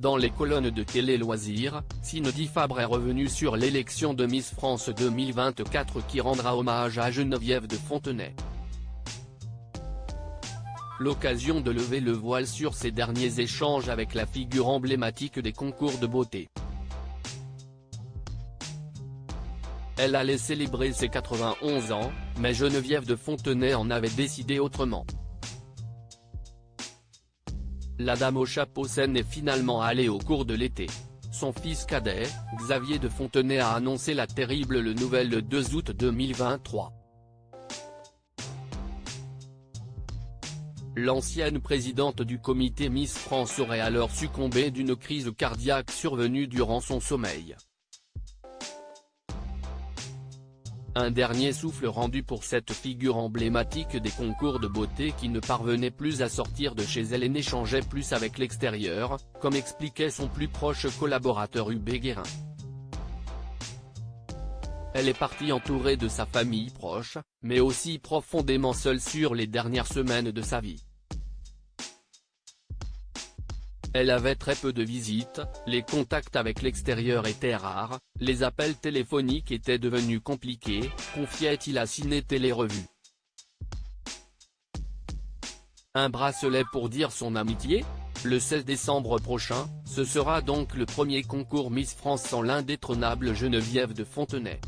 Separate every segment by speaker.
Speaker 1: Dans les colonnes de Télé Loisirs, Cindy Fabre est revenue sur l'élection de Miss France 2024 qui rendra hommage à Geneviève de Fontenay. L'occasion de lever le voile sur ses derniers échanges avec la figure emblématique des concours de beauté. Elle allait célébrer ses 91 ans, mais Geneviève de Fontenay en avait décidé autrement. La dame au chapeau saine est finalement allée au cours de l'été. Son fils cadet, Xavier de Fontenay a annoncé la terrible nouvelle le 2 août 2023. L'ancienne présidente du comité Miss France aurait alors succombé d'une crise cardiaque survenue durant son sommeil. Un dernier souffle rendu pour cette figure emblématique des concours de beauté qui ne parvenait plus à sortir de chez elle et n'échangeait plus avec l'extérieur, comme expliquait son plus proche collaborateur Hubert Guérin. Elle est partie entourée de sa famille proche, mais aussi profondément seule sur les dernières semaines de sa vie. Elle avait très peu de visites, les contacts avec l'extérieur étaient rares, les appels téléphoniques étaient devenus compliqués, confiait-il à Ciné Télé Revue. Un bracelet pour dire son amitié ? Le 16 décembre prochain, ce sera donc le premier concours Miss France sans l'indétrônable Geneviève de Fontenay.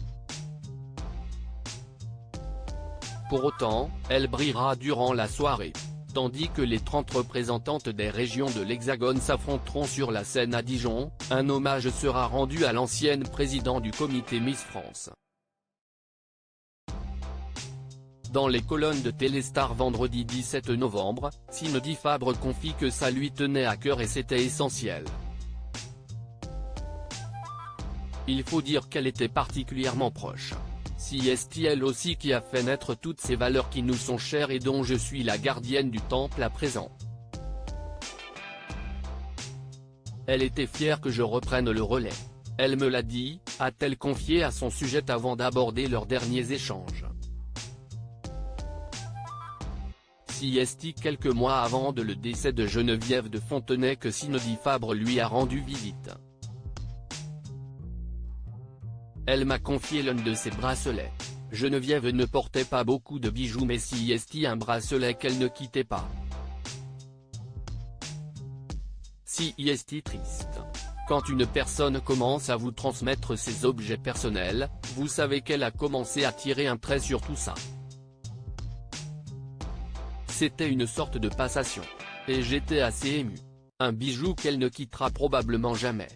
Speaker 1: Pour autant, elle brillera durant la soirée. Tandis que les 30 représentantes des régions de l'Hexagone s'affronteront sur la scène à Dijon, un hommage sera rendu à l'ancienne présidente du comité Miss France. Dans les colonnes de Téléstar vendredi 17 novembre, Cindy Fabre confie que ça lui tenait à cœur et c'était essentiel. Il faut dire qu'elle était particulièrement proche. C'est elle aussi qui a fait naître toutes ces valeurs qui nous sont chères et dont je suis la gardienne du temple à présent. Elle était fière que je reprenne le relais. Elle me l'a dit, a-t-elle confié à son sujet avant d'aborder leurs derniers échanges. C'est quelques mois avant le décès de Geneviève de Fontenay que Cindy Fabre lui a rendu visite. Elle m'a confié l'un de ses bracelets. Geneviève ne portait pas beaucoup de bijoux mais c'est un bracelet qu'elle ne quittait pas. C'est triste. Quand une personne commence à vous transmettre ses objets personnels, vous savez qu'elle a commencé à tirer un trait sur tout ça. C'était une sorte de passation. Et j'étais assez ému. Un bijou qu'elle ne quittera probablement jamais.